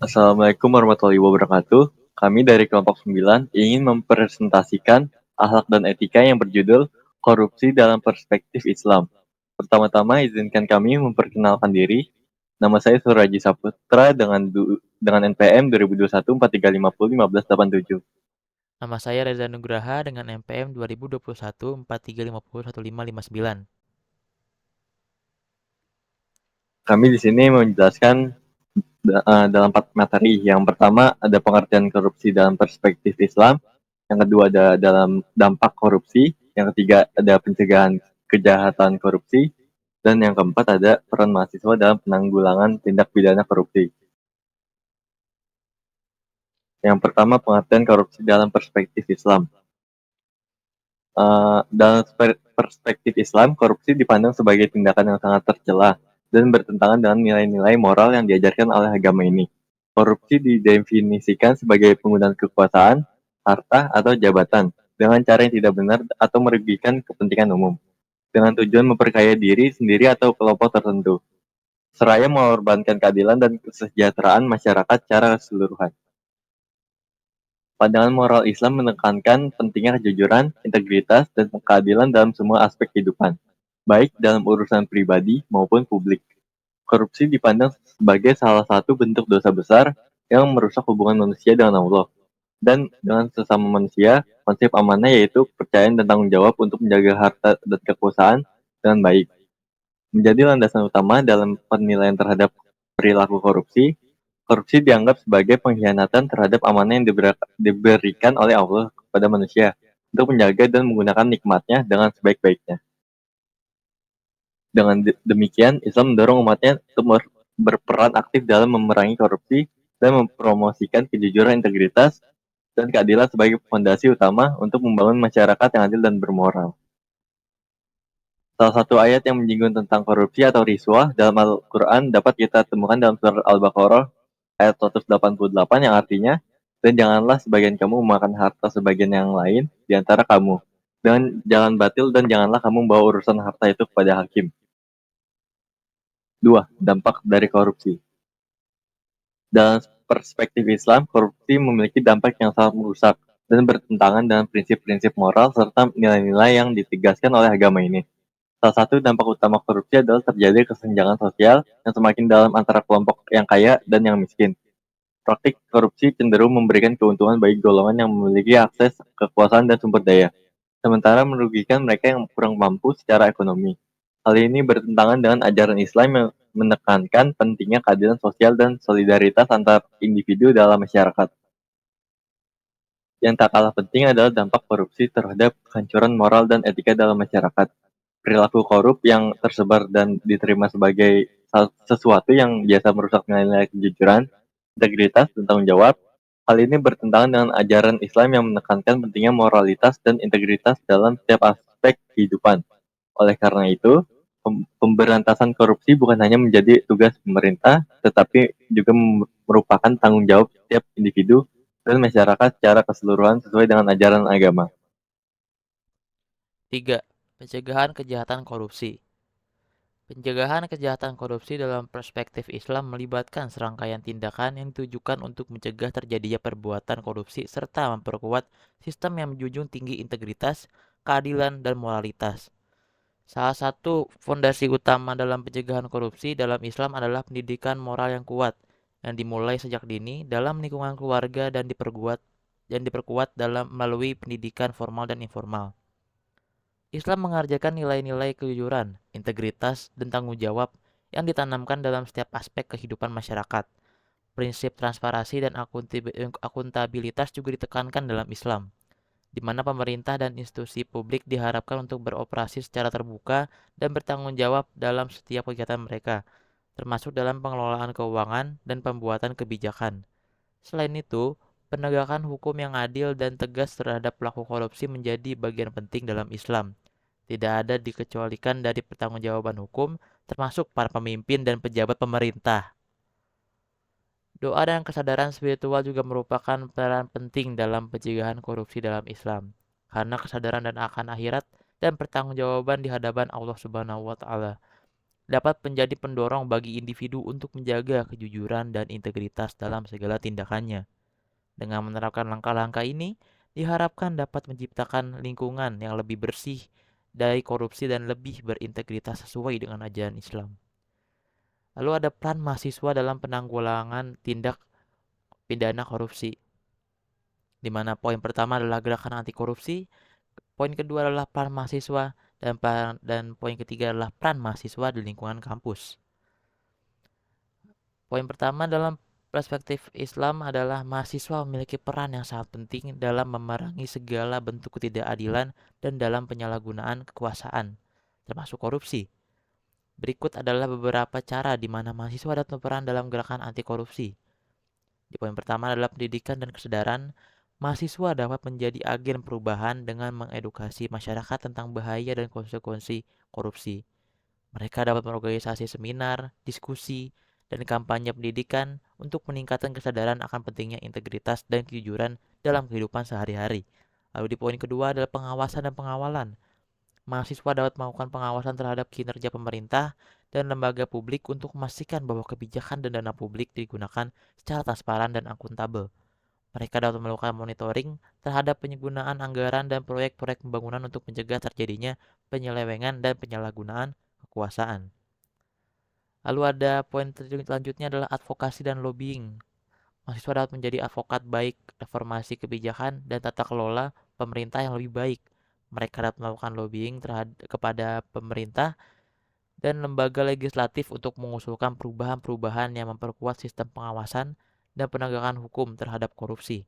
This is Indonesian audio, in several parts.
Assalamualaikum warahmatullahi wabarakatuh. Kami dari kelompok 9 ingin mempresentasikan akhlak dan etika yang berjudul Korupsi dalam Perspektif Islam. Pertama-tama izinkan kami memperkenalkan diri. Nama saya Suraji Saputra dengan NPM 2021 4350 1587. Nama saya Reza Nugraha dengan NPM 2021 4350 1559. Kami di sini menjelaskan dalam 4 materi. Yang pertama ada pengertian korupsi dalam perspektif Islam. Yang kedua ada dalam dampak korupsi. Yang ketiga ada pencegahan kejahatan korupsi. Dan yang keempat ada peran mahasiswa dalam penanggulangan tindak pidana korupsi. Yang pertama pengertian korupsi dalam perspektif Islam. Dalam perspektif Islam, korupsi dipandang sebagai tindakan yang sangat tercela dan bertentangan dengan nilai-nilai moral yang diajarkan oleh agama ini. Korupsi didefinisikan sebagai penggunaan kekuasaan, harta, atau jabatan dengan cara yang tidak benar atau merugikan kepentingan umum, dengan tujuan memperkaya diri sendiri atau kelompok tertentu, seraya mengorbankan keadilan dan kesejahteraan masyarakat secara keseluruhan. Pandangan moral Islam menekankan pentingnya kejujuran, integritas, dan keadilan dalam semua aspek kehidupan, baik dalam urusan pribadi maupun publik. Korupsi dipandang sebagai salah satu bentuk dosa besar yang merusak hubungan manusia dengan Allah. Dan dengan sesama manusia, konsep amanah yaitu kepercayaan dan tanggung jawab untuk menjaga harta dan kekuasaan dengan baik. Menjadi landasan utama dalam penilaian terhadap perilaku korupsi. Korupsi dianggap sebagai pengkhianatan terhadap amanah yang diberikan oleh Allah kepada manusia untuk menjaga dan menggunakan nikmatnya dengan sebaik-baiknya. Dengan demikian, Islam mendorong umatnya untuk berperan aktif dalam memerangi korupsi dan mempromosikan kejujuran, integritas, dan keadilan sebagai fondasi utama untuk membangun masyarakat yang adil dan bermoral. Salah satu ayat yang menyinggung tentang korupsi atau riswah dalam Al-Quran dapat kita temukan dalam surat Al-Baqarah ayat 188 yang artinya, dan janganlah sebagian kamu memakan harta sebagian yang lain di antara kamu, dengan jalan batil, dan janganlah kamu membawa urusan harta itu kepada hakim. 2. Dampak dari korupsi. Dalam perspektif Islam, korupsi memiliki dampak yang sangat merusak dan bertentangan dengan prinsip-prinsip moral serta nilai-nilai yang ditegaskan oleh agama ini. Salah satu dampak utama korupsi adalah terjadi kesenjangan sosial yang semakin dalam antara kelompok yang kaya dan yang miskin. Praktik korupsi cenderung memberikan keuntungan bagi golongan yang memiliki akses kekuasaan dan sumber daya, sementara merugikan mereka yang kurang mampu secara ekonomi. Hal ini bertentangan dengan ajaran Islam yang menekankan pentingnya keadilan sosial dan solidaritas antar individu dalam masyarakat. Yang tak kalah penting adalah dampak korupsi terhadap kehancuran moral dan etika dalam masyarakat. Perilaku korup yang tersebar dan diterima sebagai sesuatu yang biasa merusak nilai-nilai kejujuran, integritas, dan tanggung jawab. Hal ini bertentangan dengan ajaran Islam yang menekankan pentingnya moralitas dan integritas dalam setiap aspek kehidupan. Oleh karena itu, pemberantasan korupsi bukan hanya menjadi tugas pemerintah, tetapi juga merupakan tanggung jawab setiap individu dan masyarakat secara keseluruhan sesuai dengan ajaran agama. 3. Pencegahan kejahatan korupsi. Pencegahan kejahatan korupsi dalam perspektif Islam melibatkan serangkaian tindakan yang ditujukan untuk mencegah terjadinya perbuatan korupsi serta memperkuat sistem yang menjunjung tinggi integritas, keadilan, dan moralitas. Salah satu fondasi utama dalam pencegahan korupsi dalam Islam adalah pendidikan moral yang kuat, yang dimulai sejak dini dalam lingkungan keluarga dan diperkuat dalam melalui pendidikan formal dan informal. Islam mengajarkan nilai-nilai kejujuran, integritas, dan tanggung jawab yang ditanamkan dalam setiap aspek kehidupan masyarakat. Prinsip transparansi dan akuntabilitas juga ditekankan dalam Islam, di mana pemerintah dan institusi publik diharapkan untuk beroperasi secara terbuka dan bertanggung jawab dalam setiap kegiatan mereka, termasuk dalam pengelolaan keuangan dan pembuatan kebijakan. Selain itu, penegakan hukum yang adil dan tegas terhadap pelaku korupsi menjadi bagian penting dalam Islam. Tidak ada dikecualikan dari pertanggungjawaban hukum, termasuk para pemimpin dan pejabat pemerintah. Doa dan kesadaran spiritual juga merupakan peran penting dalam pencegahan korupsi dalam Islam, karena kesadaran dan akan akhirat dan pertanggungjawaban di hadapan Allah Subhanahu wa taala. dapat menjadi pendorong bagi individu untuk menjaga kejujuran dan integritas dalam segala tindakannya. Dengan menerapkan langkah-langkah ini, diharapkan dapat menciptakan lingkungan yang lebih bersih dari korupsi dan lebih berintegritas sesuai dengan ajaran Islam. Lalu ada peran mahasiswa dalam penanggulangan tindak pidana korupsi, di mana poin pertama adalah gerakan anti korupsi, poin kedua adalah peran mahasiswa, dan poin ketiga adalah peran mahasiswa di lingkungan kampus. Poin pertama dalam perspektif Islam adalah mahasiswa memiliki peran yang sangat penting dalam memerangi segala bentuk ketidakadilan dan dalam penyalahgunaan kekuasaan, termasuk korupsi. Berikut adalah beberapa cara di mana mahasiswa dapat berperan dalam gerakan anti korupsi. Di poin pertama adalah pendidikan dan kesadaran. Mahasiswa dapat menjadi agen perubahan dengan mengedukasi masyarakat tentang bahaya dan konsekuensi korupsi. Mereka dapat mengorganisasi seminar, diskusi, dan kampanye pendidikan untuk meningkatkan kesadaran akan pentingnya integritas dan kejujuran dalam kehidupan sehari-hari. Lalu di poin kedua adalah pengawasan dan pengawalan. Mahasiswa dapat melakukan pengawasan terhadap kinerja pemerintah dan lembaga publik untuk memastikan bahwa kebijakan dan dana publik digunakan secara transparan dan akuntabel. Mereka dapat melakukan monitoring terhadap penggunaan anggaran dan proyek-proyek pembangunan untuk mencegah terjadinya penyelewengan dan penyalahgunaan kekuasaan. Lalu ada poin selanjutnya adalah advokasi dan lobbying. Mahasiswa dapat menjadi advokat baik reformasi kebijakan dan tata kelola pemerintah yang lebih baik. Mereka dapat melakukan lobbying kepada pemerintah dan lembaga legislatif untuk mengusulkan perubahan-perubahan yang memperkuat sistem pengawasan dan penegakan hukum terhadap korupsi.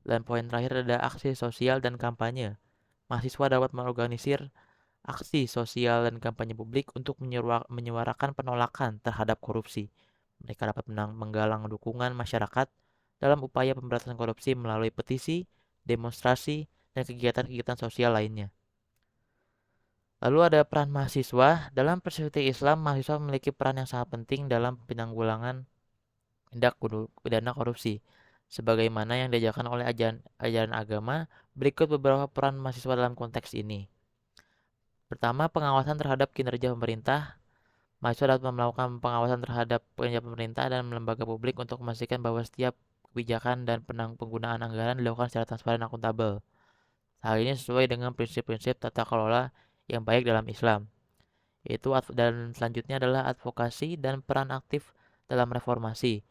Dan poin terakhir ada aksi sosial dan kampanye. Mahasiswa dapat mengorganisir aksi sosial dan kampanye publik untuk menyuarakan penolakan terhadap korupsi. Mereka dapat menggalang dukungan masyarakat dalam upaya pemberantasan korupsi melalui petisi, demonstrasi, dan kegiatan-kegiatan sosial lainnya. Lalu ada peran mahasiswa. Dalam perspektif Islam, mahasiswa memiliki peran yang sangat penting dalam penanggulangan tindak pidana korupsi. Sebagaimana yang diajarkan oleh ajaran agama, berikut beberapa peran mahasiswa dalam konteks ini. Pertama, pengawasan terhadap kinerja pemerintah. Mahasiswa dapat melakukan pengawasan terhadap kinerja pemerintah dan lembaga publik untuk memastikan bahwa setiap kebijakan dan penggunaan anggaran dilakukan secara transparan dan akuntabel. Hal ini sesuai dengan prinsip-prinsip tata kelola yang baik dalam Islam. Dan selanjutnya adalah advokasi dan peran aktif dalam reformasi.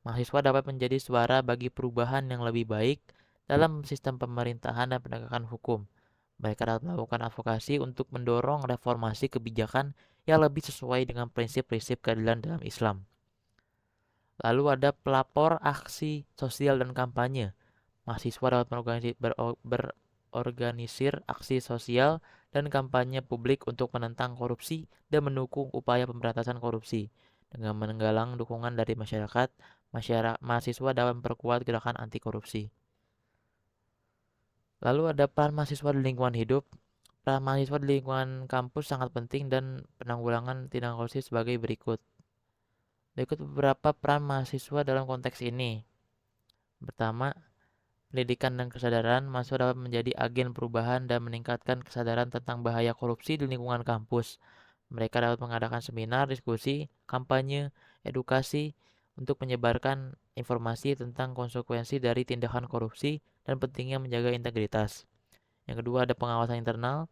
Mahasiswa dapat menjadi suara bagi perubahan yang lebih baik dalam sistem pemerintahan dan penegakan hukum. Mereka dapat melakukan advokasi untuk mendorong reformasi kebijakan yang lebih sesuai dengan prinsip-prinsip keadilan dalam Islam. Lalu ada pelapor aksi sosial dan kampanye. Mahasiswa dapat berorganisir aksi sosial dan kampanye publik untuk menentang korupsi dan mendukung upaya pemberantasan korupsi. Dengan menggalang dukungan dari masyarakat, mahasiswa dapat memperkuat gerakan anti korupsi. Lalu ada peran mahasiswa di lingkungan hidup. Peran mahasiswa di lingkungan kampus sangat penting dan penanggulangan tindak korupsi sebagai berikut. Berikut beberapa peran mahasiswa dalam konteks ini. Pertama, pendidikan dan kesadaran. Mahasiswa dapat menjadi agen perubahan dan meningkatkan kesadaran tentang bahaya korupsi di lingkungan kampus. Mereka dapat mengadakan seminar, diskusi, kampanye, edukasi untuk menyebarkan informasi tentang konsekuensi dari tindakan korupsi dan pentingnya menjaga integritas. Yang kedua ada pengawasan internal.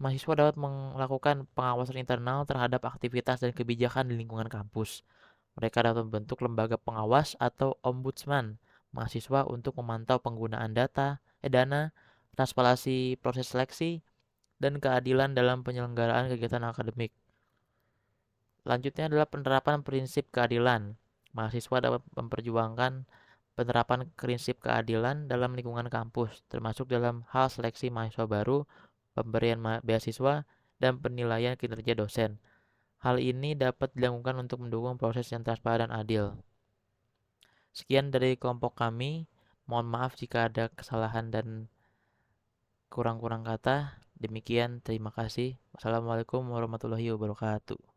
Mahasiswa dapat melakukan pengawasan internal terhadap aktivitas dan kebijakan di lingkungan kampus. Mereka dapat membentuk lembaga pengawas atau ombudsman mahasiswa untuk memantau penggunaan dana, transparansi proses seleksi, dan keadilan dalam penyelenggaraan kegiatan akademik. Selanjutnya adalah penerapan prinsip keadilan. Mahasiswa dapat memperjuangkan penerapan prinsip keadilan dalam lingkungan kampus, termasuk dalam hal seleksi mahasiswa baru, pemberian beasiswa, dan penilaian kinerja dosen. Hal ini dapat dilakukan untuk mendukung proses yang transparan dan adil. Sekian dari kelompok kami. Mohon maaf jika ada kesalahan dan kurang-kurang kata. Demikian, terima kasih. Wassalamualaikum warahmatullahi wabarakatuh.